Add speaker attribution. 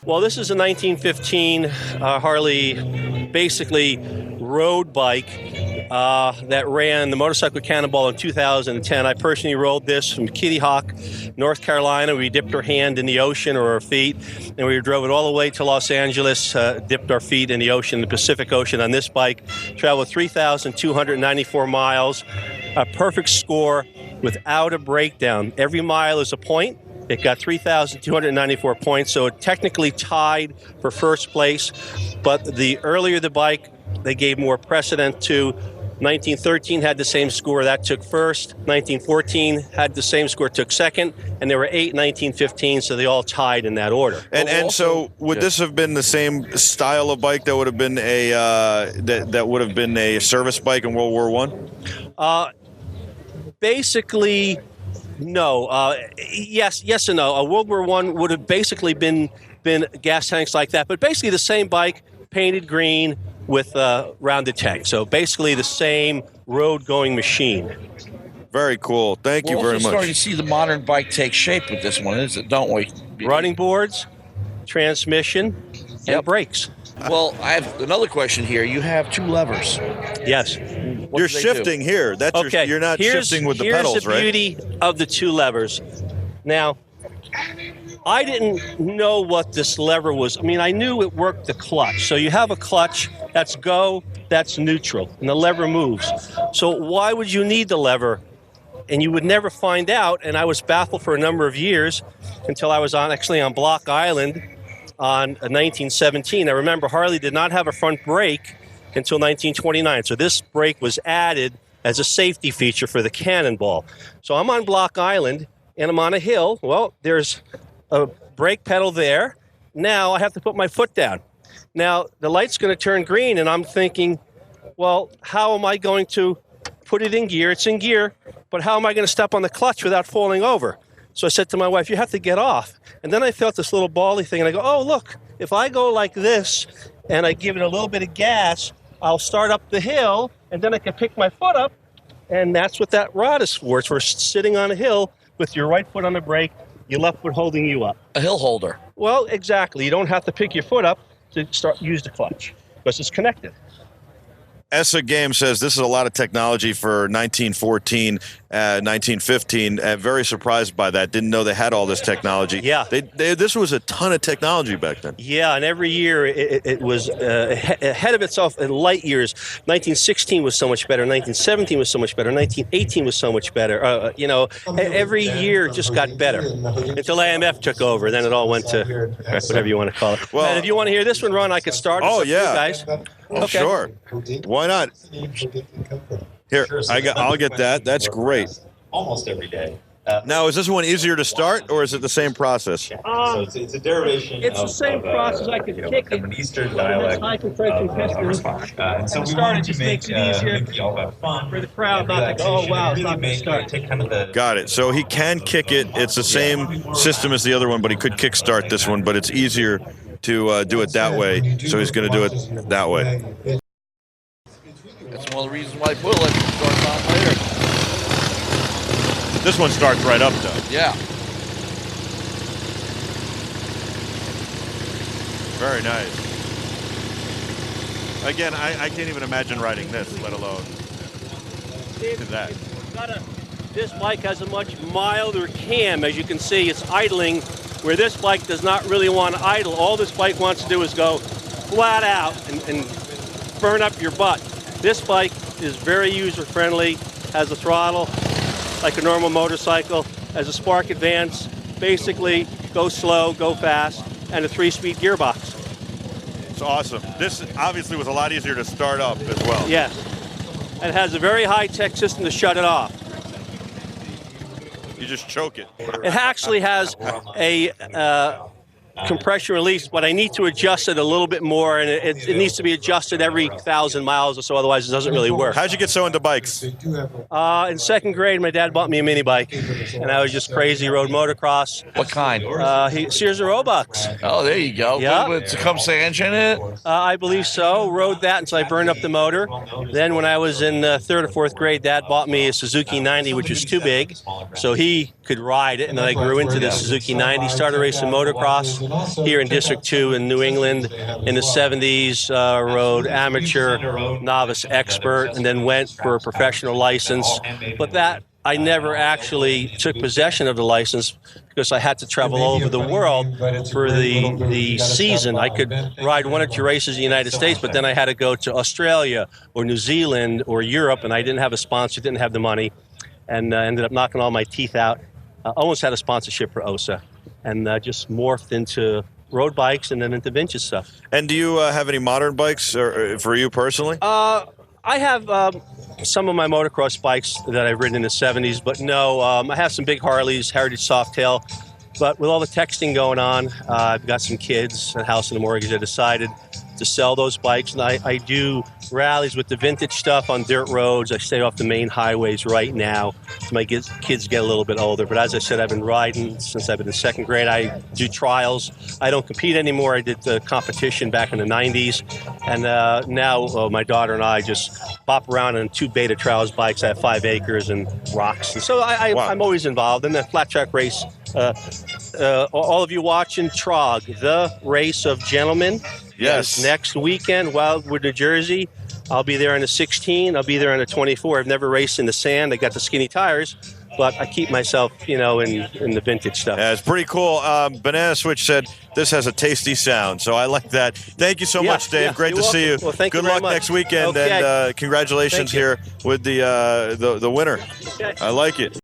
Speaker 1: Well, this is a 1915 Harley, basically road bike that ran the Motorcycle Cannonball in 2010. I personally rode this from Kitty Hawk, North Carolina. We dipped our hand in the ocean, or our feet, and we drove it all the way to Los Angeles, dipped our feet in the ocean, the Pacific Ocean on this bike, traveled 3,294 miles, a perfect score without a breakdown. Every mile is a point. It got 3,294 points, so it technically tied for first place. But the earlier the bike, they gave more precedent to. 1913 had the same score, that took first. 1914 had the same score, took second. And there were 8 in 1915, so they all tied in that order.
Speaker 2: And so would this have been the same style of bike that would have been a that would have been a service bike in World War I?
Speaker 1: Basically, no. Yes and no. World War I would have basically been gas tanks like that, but basically the same bike, painted green with rounded tank. So basically the same road-going machine.
Speaker 2: Very cool. Thank you very much.
Speaker 3: We're starting to see the modern bike take shape with this one, isn't it? Don't we?
Speaker 1: Running boards, transmission, and brakes.
Speaker 3: Well, I have another question here. You have 2 levers.
Speaker 1: Yes.
Speaker 3: What
Speaker 2: You're
Speaker 3: do they
Speaker 2: shifting here. That's
Speaker 1: okay.
Speaker 2: You're not shifting with the pedals, right?
Speaker 1: Here's the beauty of the 2 levers. Now, I didn't know what this lever was. I mean, I knew it worked the clutch. So you have a clutch, that's go, that's neutral, and the lever moves. So why would you need the lever? And you would never find out, and I was baffled for a number of years until I was on Block Island on 1917. I remember Harley did not have a front brake until 1929. So this brake was added as a safety feature for the Cannonball. So I'm on Block Island, and I'm on a hill. Well, there's a brake pedal there. Now I have to put my foot down. Now the light's going to turn green, and I'm thinking, well, how am I going to put it in gear? It's in gear, but how am I going to step on the clutch without falling over? So I said to my wife, you have to get off. And then I felt this little bally thing, and I go, oh, look, if I go like this and I give it a little bit of gas, I'll start up the hill, and then I can pick my foot up, and that's what that rod is for. It's for sitting on a hill with your right foot on the brake, your left foot holding you up.
Speaker 3: A hill holder.
Speaker 1: Well, exactly. You don't have to pick your foot up to use the clutch because it's connected.
Speaker 2: ESSA Game says this is a lot of technology for 1914, 1915. Very surprised by that. Didn't know they had all this technology.
Speaker 1: Yeah.
Speaker 2: This was a ton of technology back then.
Speaker 1: Yeah, and every year it was ahead of itself in light years. 1916 was so much better. 1917 was so much better. 1918 was so much better. Every year just got better until AMF took over. Then it all went to whatever you want to call it. Well, and if you want to hear this one, Ron, I could start.
Speaker 2: Oh, yeah.
Speaker 1: You guys. Okay.
Speaker 2: Sure. Why not? Here, I'll get that. That's great.
Speaker 4: Almost every day.
Speaker 2: Now, is this one easier to start, or is it the same process?
Speaker 4: So it's a derivation.
Speaker 1: It's the same process. I could kick it.
Speaker 4: An Eastern dialect
Speaker 1: High compression piston.
Speaker 4: and so we
Speaker 1: Start
Speaker 4: wanted
Speaker 1: it
Speaker 4: to
Speaker 1: just
Speaker 4: make
Speaker 1: makes it easier
Speaker 4: make the all-out fun
Speaker 1: for the crowd. Not like, oh wow, it's not going to start.
Speaker 4: Take kind of the
Speaker 2: Got it. So he can kick it. It's the same system as the other one, but he could kickstart this one, but it's easier to do it that way. So he's going to do it that way.
Speaker 3: That's one of the reasons why I put it starts on later.
Speaker 2: This one starts right up, though.
Speaker 3: Yeah.
Speaker 2: Very nice. Again, I can't even imagine riding this, let alone do that.
Speaker 1: This bike has a much milder cam. As you can see, it's idling where this bike does not really want to idle. All this bike wants to do is go flat out and burn up your butt. This bike is very user-friendly, has a throttle like a normal motorcycle, has a spark advance, basically go slow, go fast, and a 3-speed gearbox.
Speaker 2: It's awesome. This obviously was a lot easier to start up as well.
Speaker 1: Yes. And it has a very high-tech system to shut it off.
Speaker 2: You just choke it.
Speaker 1: It actually has a compression release, but I need to adjust it a little bit more, and it needs to be adjusted every 1,000 miles or so, otherwise it doesn't really work.
Speaker 2: How'd you get so into bikes?
Speaker 1: In second grade, my dad bought me a mini bike, and I was just crazy, rode motocross.
Speaker 3: What kind?
Speaker 1: Sears and Roebucks.
Speaker 3: Oh, there you go.
Speaker 1: Yeah.
Speaker 3: With Tecumseh engine in it?
Speaker 1: I believe so. Rode that until I burned up the motor. Then when I was in third or fourth grade, Dad bought me a Suzuki 90, which was too big, so he could ride it. And then I grew into the Suzuki 90, started racing motocross here in District 2 in New England. In the 70s, rode amateur, novice, expert, and then went for a professional license. But that I never actually took possession of the license because I had to travel all over the world for the season. I could ride 1 or 2 races in the United States, but then I had to go to Australia or New Zealand or Europe, and I didn't have a sponsor, didn't have the money, and ended up knocking all my teeth out. Almost had a sponsorship for OSA, and just morphed into road bikes and then into vintage stuff.
Speaker 2: And do you have any modern bikes for you personally?
Speaker 1: I have some of my motocross bikes that I've ridden in the 70s, but no, I have some big Harleys, Heritage Softail. But with all the texting going on, I've got some kids, a house and a mortgage. I decided to sell those bikes, and I do rallies with the vintage stuff on dirt roads. I stay off the main highways right now so my kids get a little bit older. But as I said, I've been riding since I've been in 2nd grade. I do trials. I don't compete anymore. I did the competition back in the 90s. And now my daughter and I just bop around on 2 Beta Trials bikes. I have 5 acres and rocks. And so I'm always involved in the flat track race. All of you watching Trog, the race of gentlemen.
Speaker 2: Yes.
Speaker 1: Next weekend, Wildwood, New Jersey. I'll be there in the 16. I'll be there in the 24. I've never raced in the sand. I got the skinny tires, but I keep myself, in the vintage stuff.
Speaker 2: Yeah, it's pretty cool. Banana Switch said this has a tasty sound, so I like that. Thank you so much, Dave. Great to see you.
Speaker 1: Well, thank
Speaker 2: Good
Speaker 1: you very
Speaker 2: luck
Speaker 1: much.
Speaker 2: next weekend,
Speaker 1: Okay.
Speaker 2: and congratulations here with the winner.
Speaker 1: Okay.
Speaker 2: I like it.